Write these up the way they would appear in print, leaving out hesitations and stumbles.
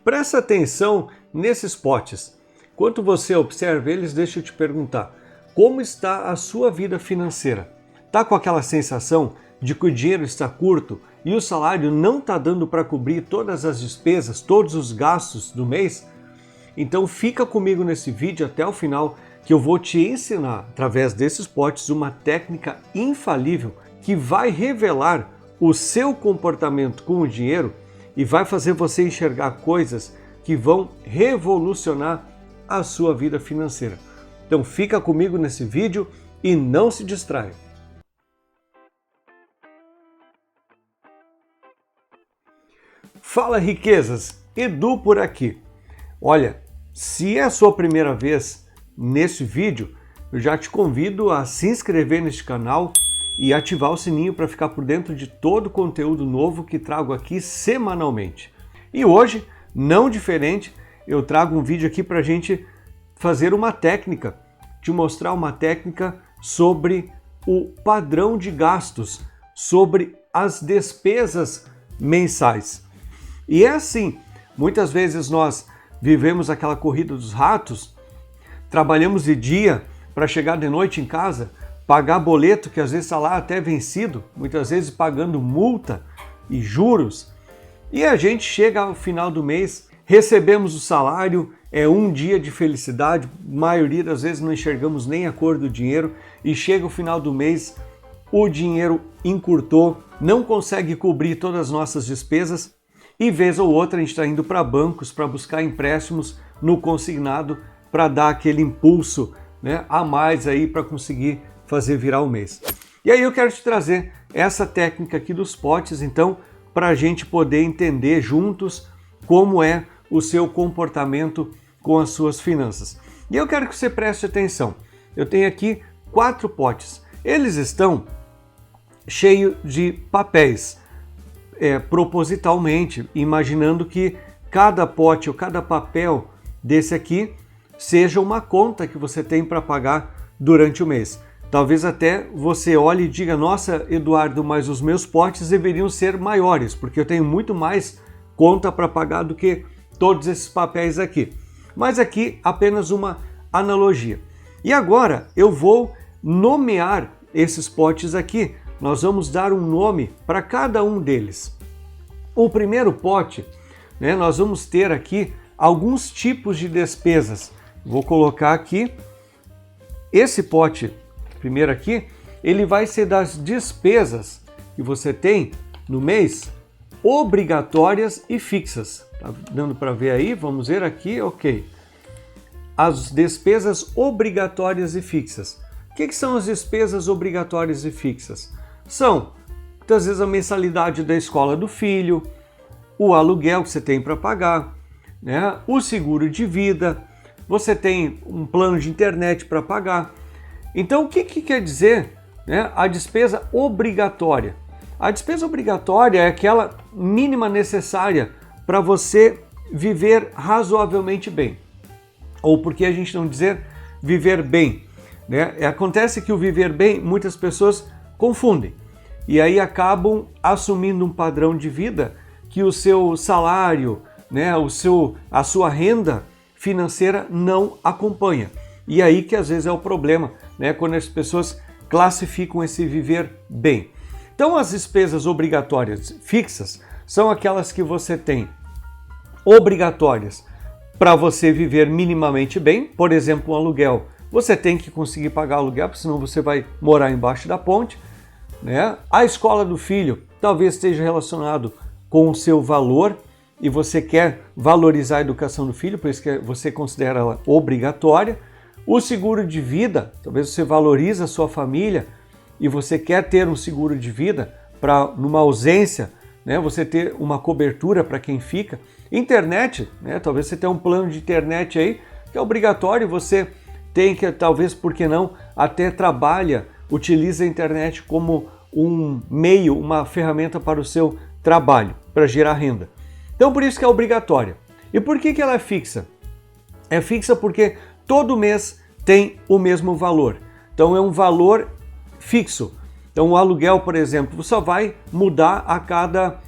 Presta atenção nesses potes. Enquanto você observa eles, deixa eu te perguntar, como está a sua vida financeira? Está com aquela sensação de que o dinheiro está curto e o salário não está dando para cobrir todas as despesas, todos os gastos do mês? Então fica comigo nesse vídeo até o final, que eu vou te ensinar, através desses potes, uma técnica infalível que vai revelar o seu comportamento com o dinheiro e vai fazer você enxergar coisas que vão revolucionar a sua vida financeira. Então fica comigo nesse vídeo e não se distraia. Fala riquezas, Edu por aqui. Olha, se é a sua primeira vez nesse vídeo, eu já te convido a se inscrever neste canal e ativar o sininho para ficar por dentro de todo o conteúdo novo que trago aqui semanalmente. E hoje, não diferente, eu trago um vídeo aqui para a gente fazer uma técnica, te mostrar uma técnica sobre o padrão de gastos, sobre as despesas mensais. E é assim, muitas vezes nós vivemos aquela corrida dos ratos, trabalhamos de dia para chegar de noite em casa, pagar boleto que às vezes está lá até vencido, muitas vezes pagando multa e juros, e a gente chega ao final do mês, recebemos o salário, é um dia de felicidade, maioria das vezes não enxergamos nem a cor do dinheiro, e chega o final do mês, o dinheiro encurtou, não consegue cobrir todas as nossas despesas, e vez ou outra a gente está indo para bancos para buscar empréstimos no consignado para dar aquele impulso, né, a mais aí para conseguir fazer virar o mês. E aí eu quero te trazer essa técnica aqui dos potes, então, para a gente poder entender juntos como é o seu comportamento com as suas finanças. E eu quero que você preste atenção. Eu tenho aqui 4 potes. Eles estão cheios de papéis, propositalmente, imaginando que cada pote ou cada papel desse aqui seja uma conta que você tem para pagar durante o mês. Talvez até você olhe e diga, nossa, Eduardo, mas os meus potes deveriam ser maiores, porque eu tenho muito mais conta para pagar do que todos esses papéis aqui. Mas aqui apenas uma analogia. E agora eu vou nomear esses potes aqui. Nós vamos dar um nome para cada um deles. O primeiro pote, né, nós vamos ter aqui alguns tipos de despesas. Vou colocar aqui esse pote, primeiro aqui, ele vai ser das despesas que você tem no mês, obrigatórias e fixas. Tá dando para ver aí? Vamos ver aqui, ok. As despesas obrigatórias e fixas. O que são as despesas obrigatórias e fixas? São, muitas vezes, a mensalidade da escola do filho, o aluguel que você tem para pagar, né? O seguro de vida, você tem um plano de internet para pagar. Então, o que quer dizer, né, a despesa obrigatória? A despesa obrigatória é aquela mínima necessária para você viver razoavelmente bem. Ou por que a gente não dizer viver bem, né? Acontece que o viver bem, muitas pessoas confundem. E aí acabam assumindo um padrão de vida que o seu salário, né, a sua renda financeira não acompanha. E aí que às vezes é o problema, né, quando as pessoas classificam esse viver bem. Então as despesas obrigatórias fixas são aquelas que você tem obrigatórias para você viver minimamente bem, por exemplo, um aluguel. Você tem que conseguir pagar aluguel, porque senão você vai morar embaixo da ponte, né? A escola do filho talvez esteja relacionado com o seu valor e você quer valorizar a educação do filho, por isso que você considera ela obrigatória. O seguro de vida, talvez você valorize a sua família e você quer ter um seguro de vida para, numa ausência, né, você ter uma cobertura para quem fica. Internet, né, talvez você tenha um plano de internet aí que é obrigatório, você tem que, talvez, por que não, até trabalha, utiliza a internet como um meio, uma ferramenta para o seu trabalho, para gerar renda. Então, por isso que é obrigatória. E por que ela é fixa? É fixa porque todo mês tem o mesmo valor. Então, é um valor fixo. Então, o aluguel, por exemplo, só vai mudar a cada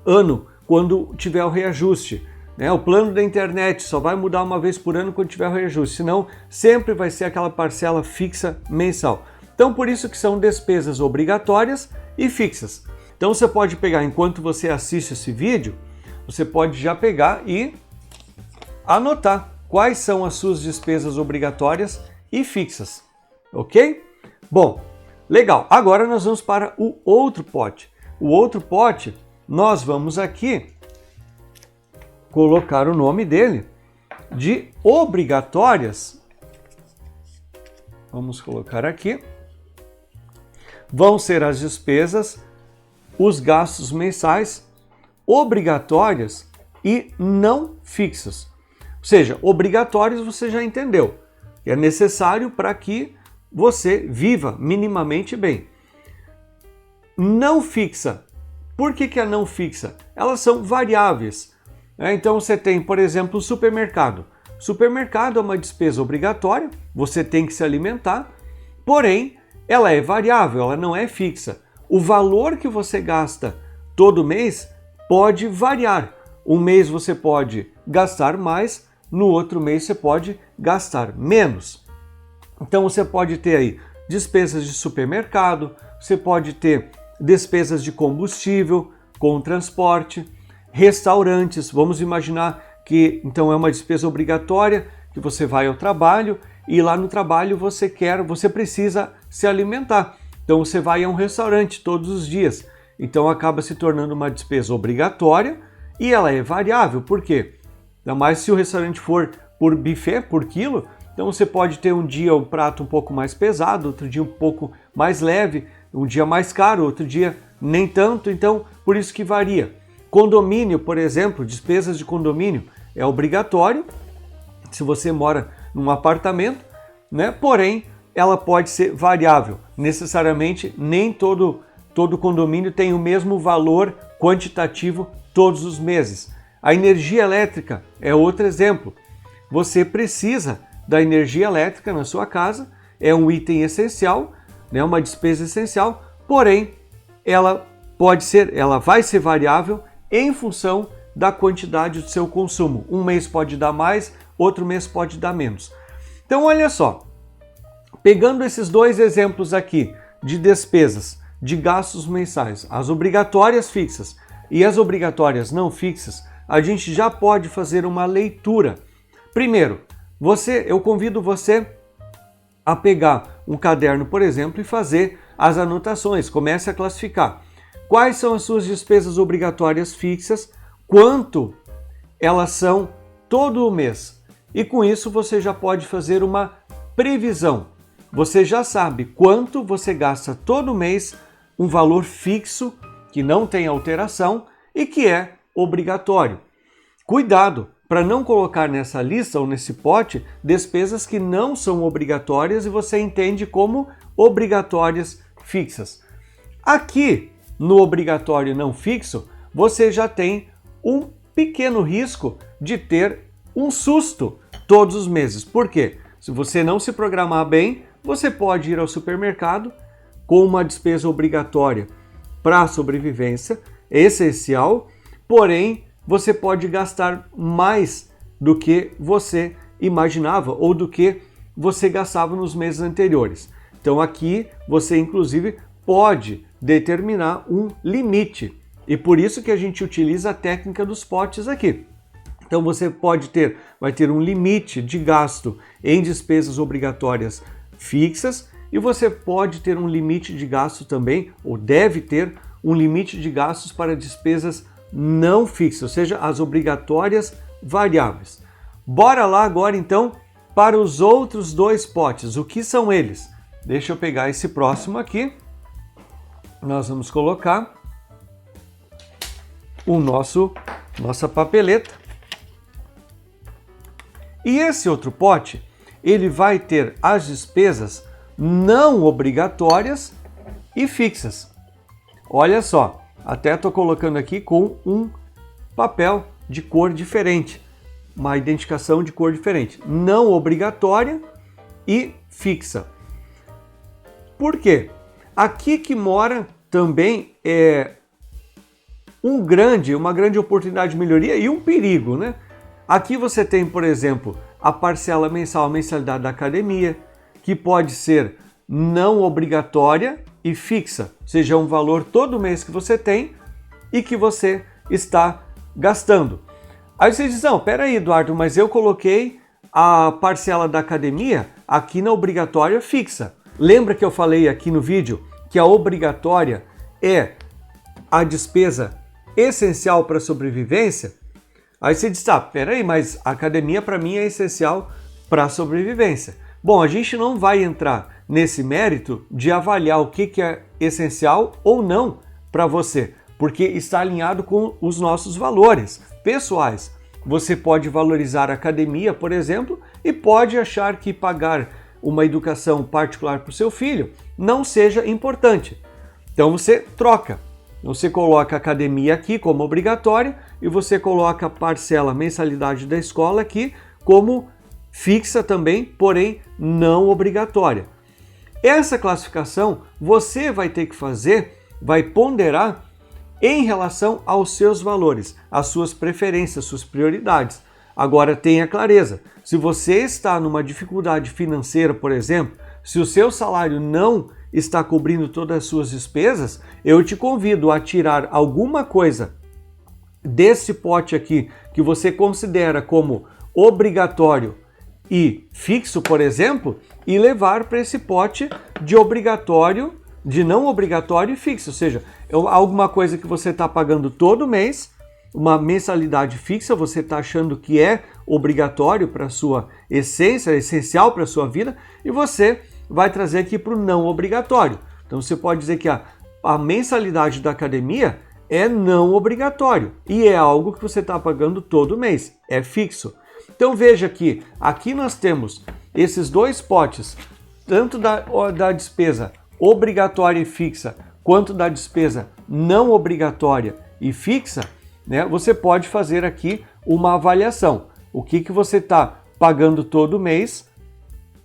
ano, quando tiver o reajuste. né? O plano da internet só vai mudar uma vez por ano quando tiver o reajuste, senão sempre vai ser aquela parcela fixa mensal. Então por isso que são despesas obrigatórias e fixas. Então você pode pegar, enquanto você assiste esse vídeo, você pode já pegar e anotar quais são as suas despesas obrigatórias e fixas, ok? Bom, legal. Agora nós vamos para o outro pote. O outro pote, nós vamos aqui colocar o nome dele de obrigatórias. Vamos colocar aqui. Vão ser as despesas, os gastos mensais obrigatórias e não fixas. Ou seja, obrigatórios você já entendeu, que é necessário para que você viva minimamente bem. Não fixa. Por que é não fixa? Elas são variáveis. Então você tem, por exemplo, o supermercado. Supermercado é uma despesa obrigatória, você tem que se alimentar, porém ela é variável, ela não é fixa. O valor que você gasta todo mês pode variar. Um mês você pode gastar mais, no outro mês você pode gastar menos. Então você pode ter aí despesas de supermercado, você pode ter despesas de combustível, com transporte, restaurantes. Vamos imaginar que então é uma despesa obrigatória, que você vai ao trabalho e lá no trabalho você precisa se alimentar. Então você vai a um restaurante todos os dias. Então acaba se tornando uma despesa obrigatória e ela é variável. Por quê? Ainda mais se o restaurante for por buffet, por quilo, então você pode ter um dia um prato um pouco mais pesado, outro dia um pouco mais leve, um dia mais caro, outro dia nem tanto, então por isso que varia. Condomínio, por exemplo, despesas de condomínio é obrigatório se você mora num apartamento, né? Porém, ela pode ser variável. Necessariamente, nem todo condomínio tem o mesmo valor quantitativo todos os meses. A energia elétrica é outro exemplo. Você precisa da energia elétrica na sua casa, é um item essencial, né? Uma despesa essencial, porém, ela vai ser variável em função da quantidade do seu consumo. Um mês pode dar mais, outro mês pode dar menos. Então, olha só, pegando esses dois exemplos aqui de despesas, de gastos mensais, as obrigatórias fixas e as obrigatórias não fixas, a gente já pode fazer uma leitura. Primeiro, eu convido você a pegar um caderno, por exemplo, e fazer as anotações. Comece a classificar. Quais são as suas despesas obrigatórias fixas? Quanto elas são todo o mês? E com isso você já pode fazer uma previsão. Você já sabe quanto você gasta todo mês, um valor fixo que não tem alteração e que é obrigatório. Cuidado para não colocar nessa lista ou nesse pote despesas que não são obrigatórias e você entende como obrigatórias fixas. Aqui no obrigatório não fixo, você já tem um pequeno risco de ter um susto todos os meses. Por quê? Se você não se programar bem, você pode ir ao supermercado com uma despesa obrigatória para a sobrevivência, essencial, porém você pode gastar mais do que você imaginava ou do que você gastava nos meses anteriores. Então aqui você inclusive pode determinar um limite e por isso que a gente utiliza a técnica dos potes aqui. Então você vai ter um limite de gasto em despesas obrigatórias fixas e você pode ter um limite de gasto também, ou deve ter um limite de gastos para despesas não fixas, ou seja, as obrigatórias variáveis. Bora lá agora então para os outros dois potes. O que são eles? Deixa eu pegar esse próximo aqui. Nós vamos colocar nossa papeleta. E esse outro pote, ele vai ter as despesas não obrigatórias e fixas. Olha só, até estou colocando aqui com um papel de cor diferente, uma identificação de cor diferente, não obrigatória e fixa. Por quê? Aqui que mora também uma grande oportunidade de melhoria e um perigo, né? Aqui você tem, por exemplo, a parcela mensal, a mensalidade da academia, que pode ser não obrigatória e fixa, ou seja, um valor todo mês que você tem e que você está gastando. Aí você diz, não, peraí, Eduardo, mas eu coloquei a parcela da academia aqui na obrigatória fixa. Lembra que eu falei aqui no vídeo que a obrigatória é a despesa essencial para a sobrevivência? Aí você diz, tá, peraí, mas a academia para mim é essencial para a sobrevivência. Bom, a gente não vai entrar nesse mérito de avaliar o que é essencial ou não para você, porque está alinhado com os nossos valores pessoais. Você pode valorizar a academia, por exemplo, e pode achar que pagar uma educação particular para o seu filho não seja importante. Então você troca. Você coloca a academia aqui como obrigatória e você coloca a parcela mensalidade da escola aqui como fixa também, porém não obrigatória. Essa classificação você vai ter que fazer, vai ponderar em relação aos seus valores, às suas preferências, suas prioridades. Agora tenha clareza, se você está numa dificuldade financeira, por exemplo, se o seu salário não está cobrindo todas as suas despesas, eu te convido a tirar alguma coisa desse pote aqui que você considera como obrigatório e fixo, por exemplo, e levar para esse pote de obrigatório, de não obrigatório e fixo, ou seja, alguma coisa que você está pagando todo mês, uma mensalidade fixa, você está achando que é obrigatório para a sua essência, essencial para a sua vida, e você vai trazer aqui para o não obrigatório. Então você pode dizer que a mensalidade da academia é não obrigatório e é algo que você está pagando todo mês, é fixo. Então veja que aqui nós temos esses dois potes, tanto da despesa obrigatória e fixa, quanto da despesa não obrigatória e fixa, né? Você pode fazer aqui uma avaliação. O que você está pagando todo mês,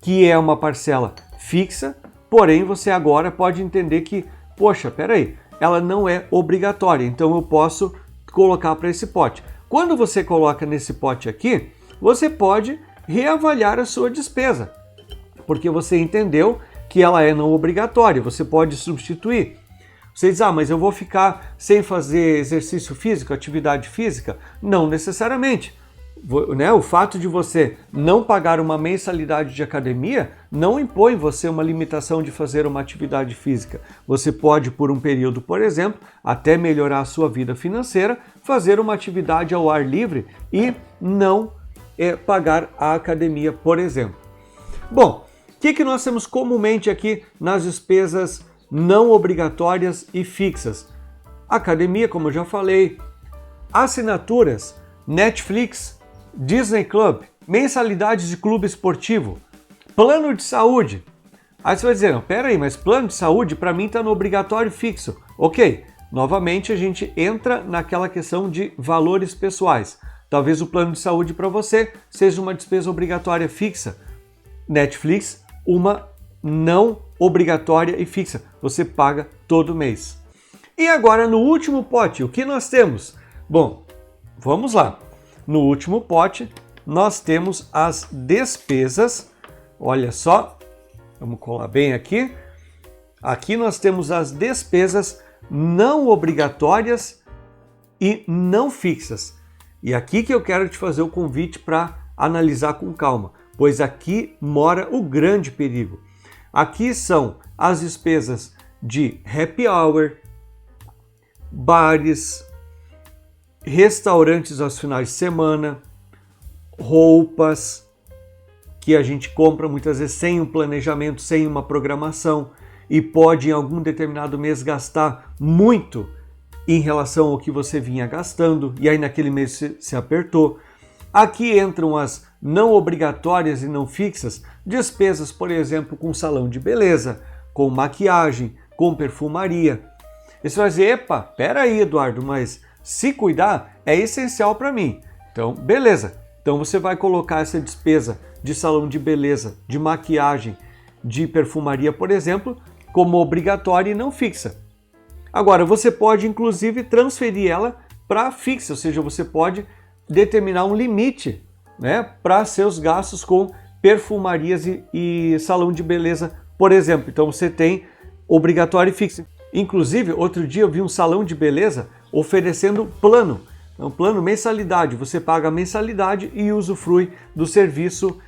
que é uma parcela fixa, porém você agora pode entender que, poxa, peraí, ela não é obrigatória, então eu posso colocar para esse pote. Quando você coloca nesse pote aqui, você pode reavaliar a sua despesa, porque você entendeu que ela é não obrigatória, você pode substituir. Você diz, mas eu vou ficar sem fazer exercício físico, atividade física? Não necessariamente. O fato de você não pagar uma mensalidade de academia não impõe você uma limitação de fazer uma atividade física. Você pode, por um período, por exemplo, até melhorar a sua vida financeira, fazer uma atividade ao ar livre e não pagar a academia, por exemplo. Bom, o que nós temos comumente aqui nas despesas não obrigatórias e fixas? Academia, como eu já falei, assinaturas, Netflix, Disney Club, mensalidades de clube esportivo, plano de saúde. Aí você vai dizer, não, peraí, mas plano de saúde para mim está no obrigatório fixo. Ok, novamente a gente entra naquela questão de valores pessoais. Talvez o plano de saúde para você seja uma despesa obrigatória fixa. Netflix, uma não obrigatória e fixa. Você paga todo mês. E agora no último pote, o que nós temos? Bom, vamos lá. No último pote, nós temos as despesas. Olha só, vamos colar bem aqui. Aqui nós temos as despesas não obrigatórias e não fixas. E aqui que eu quero te fazer o convite para analisar com calma, pois aqui mora o grande perigo. Aqui são as despesas de happy hour, bares, restaurantes aos finais de semana, roupas que a gente compra muitas vezes sem um planejamento, sem uma programação e pode em algum determinado mês gastar muito em relação ao que você vinha gastando e aí naquele mês se apertou. Aqui entram as não obrigatórias e não fixas, despesas, por exemplo, com salão de beleza, com maquiagem, com perfumaria. E você vai dizer, epa, peraí, Eduardo, mas se cuidar é essencial para mim. Então, beleza. Então você vai colocar essa despesa de salão de beleza, de maquiagem, de perfumaria, por exemplo, como obrigatória e não fixa. Agora, você pode inclusive transferir ela para fixa, ou seja, você pode determinar um limite, né, para seus gastos com perfumarias e salão de beleza, por exemplo. Então você tem obrigatório e fixo. Inclusive, outro dia eu vi um salão de beleza oferecendo plano. Então, plano mensalidade. Você paga a mensalidade e usufrui do serviço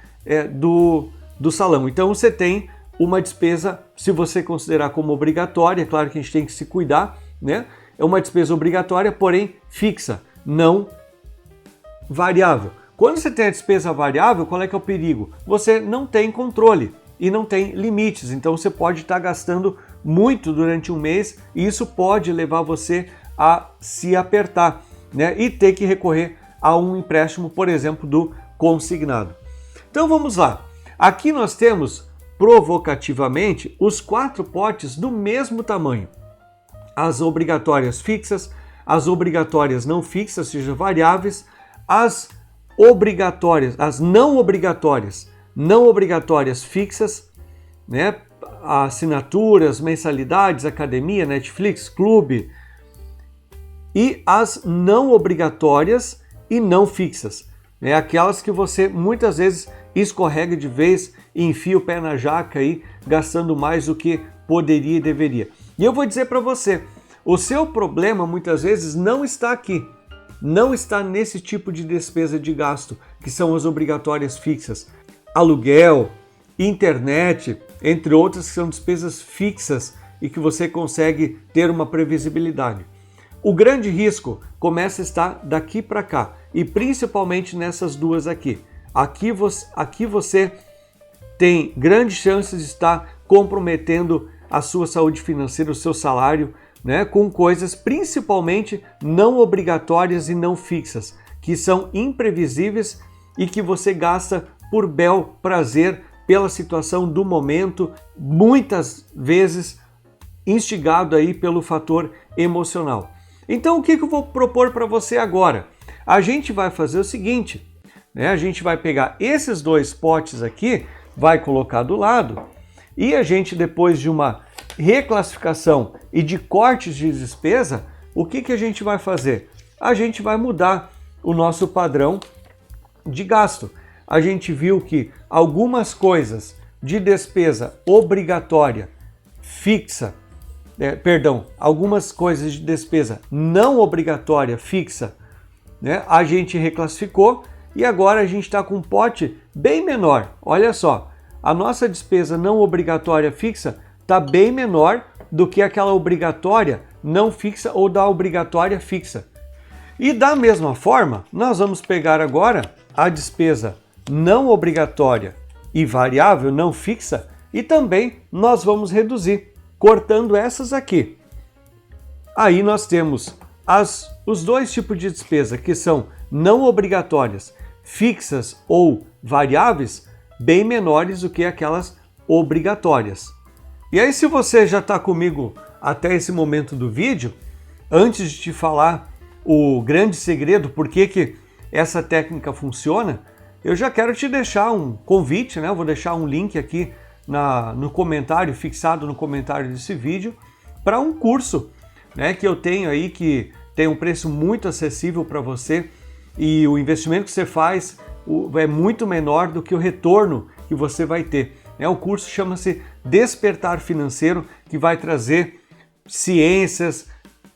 do salão. Então você tem uma despesa, se você considerar como obrigatória, é claro que a gente tem que se cuidar, né? É uma despesa obrigatória, porém fixa, não variável. Quando você tem a despesa variável, qual é que é o perigo? Você não tem controle e não tem limites, então você pode estar gastando muito durante um mês e isso pode levar você a se apertar, né? E ter que recorrer a um empréstimo, por exemplo, do consignado. Então vamos lá. Aqui nós temos provocativamente os 4 potes do mesmo tamanho. As obrigatórias fixas, as obrigatórias não fixas, ou seja, variáveis, as não obrigatórias fixas, né? Assinaturas, mensalidades, academia, Netflix, clube, e as não obrigatórias e não fixas, né? Aquelas que você muitas vezes escorrega de vez e enfia o pé na jaca aí, gastando mais do que poderia e deveria. E eu vou dizer para você, o seu problema muitas vezes não está aqui, não está nesse tipo de despesa de gasto, que são as obrigatórias fixas. Aluguel, internet, entre outras que são despesas fixas e que você consegue ter uma previsibilidade. O grande risco começa a estar daqui para cá e principalmente nessas duas aqui. Aqui você tem grandes chances de estar comprometendo a sua saúde financeira, o seu salário, né, com coisas principalmente não obrigatórias e não fixas, que são imprevisíveis e que você gasta por bel prazer, pela situação do momento, muitas vezes instigado aí pelo fator emocional. Então o que eu vou propor para você agora? A gente vai fazer o seguinte, né? A gente vai pegar esses 2 potes aqui, vai colocar do lado e a gente, depois de uma reclassificação e de cortes de despesa, o que a gente vai fazer? A gente vai mudar o nosso padrão de gasto. A gente viu que algumas coisas de despesa obrigatória fixa, algumas coisas de despesa não obrigatória fixa, né, a gente reclassificou e agora a gente está com um pote bem menor. Olha só, a nossa despesa não obrigatória fixa está bem menor do que aquela obrigatória não fixa ou da obrigatória fixa. E da mesma forma, nós vamos pegar agora a despesa não obrigatória e variável não fixa e também nós vamos reduzir, cortando essas aqui. Aí nós temos os 2 tipos de despesa que são não obrigatórias, fixas ou variáveis, bem menores do que aquelas obrigatórias. E aí, se você já está comigo até esse momento do vídeo, antes de te falar o grande segredo, por que essa técnica funciona, eu já quero te deixar um convite, né? Eu vou deixar um link aqui no comentário, fixado no comentário desse vídeo, para um curso, né, que eu tenho aí, que tem um preço muito acessível para você e o investimento que você faz é muito menor do que o retorno que você vai ter. O curso chama-se Despertar Financeiro, que vai trazer ciências,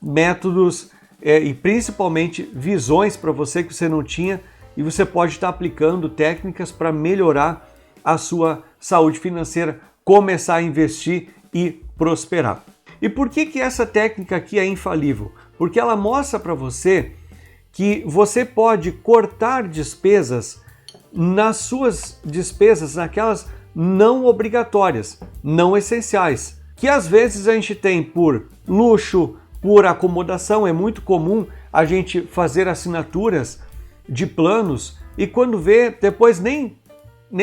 métodos e principalmente visões para você que você não tinha e você pode estar aplicando técnicas para melhorar a sua saúde financeira, começar a investir e prosperar. E por que essa técnica aqui é infalível? Porque ela mostra para você que você pode cortar despesas nas suas despesas, naquelas não obrigatórias, não essenciais, que às vezes a gente tem por luxo, por acomodação. É muito comum a gente fazer assinaturas de planos e quando vê, depois nem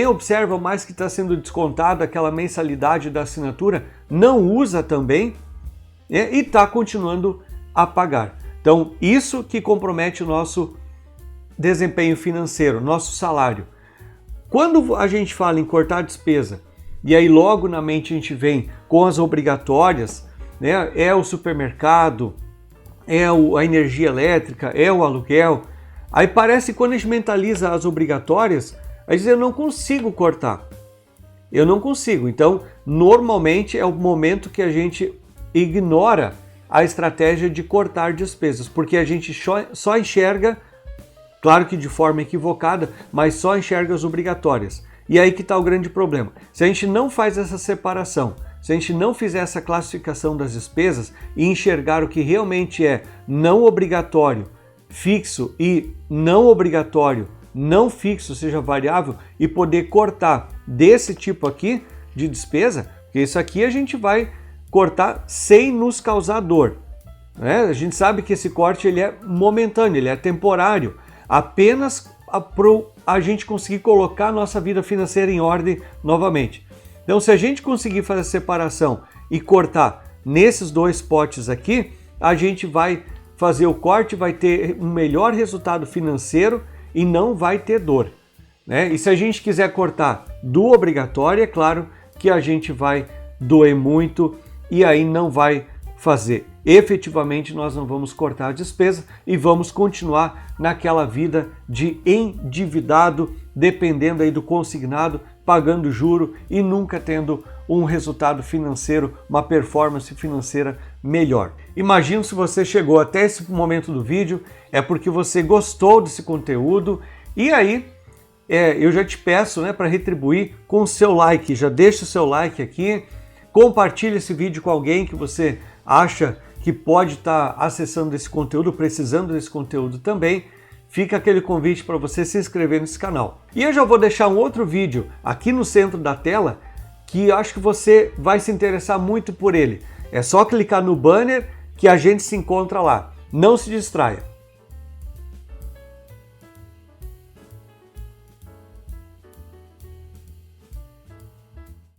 observa mais que está sendo descontada aquela mensalidade da assinatura, não usa também e está continuando a pagar. Então, isso que compromete o nosso desempenho financeiro, nosso salário. Quando a gente fala em cortar despesa, e aí logo na mente a gente vem com as obrigatórias, né? É o supermercado, é a energia elétrica, é o aluguel, Aí parece que quando a gente mentaliza as obrigatórias, a gente diz, eu não consigo cortar. Eu não consigo. Então, normalmente é o momento que a gente ignora a estratégia de cortar despesas, porque a gente só enxerga, claro que de forma equivocada, mas só enxerga as obrigatórias. E aí que está o grande problema. Se a gente não faz essa separação, se a gente não fizer essa classificação das despesas e enxergar o que realmente é não obrigatório, fixo e não obrigatório, não fixo, seja variável, e poder cortar desse tipo aqui de despesa, porque isso aqui a gente vai cortar sem nos causar dor, né? A gente sabe que esse corte ele é momentâneo, ele é temporário, apenas para a gente conseguir colocar a nossa vida financeira em ordem novamente. Então, se a gente conseguir fazer a separação e cortar nesses dois potes aqui, a gente vai fazer o corte, vai ter um melhor resultado financeiro e não vai ter dor, né? E se a gente quiser cortar do obrigatório, é claro que a gente vai doer muito e aí não vai fazer. Efetivamente, nós não vamos cortar a despesa e vamos continuar naquela vida de endividado, dependendo aí do consignado, pagando juro e nunca tendo um resultado financeiro, uma performance financeira melhor. Imagino se você chegou até esse momento do vídeo, é porque você gostou desse conteúdo e aí eu já te peço, né, para retribuir com o seu like. Já deixa o seu like aqui, compartilhe esse vídeo com alguém que você acha que pode estar acessando esse conteúdo, precisando desse conteúdo também. Fica aquele convite para você se inscrever nesse canal. E eu já vou deixar um outro vídeo aqui no centro da tela que acho que você vai se interessar muito por ele. É só clicar no banner que a gente se encontra lá. Não se distraia.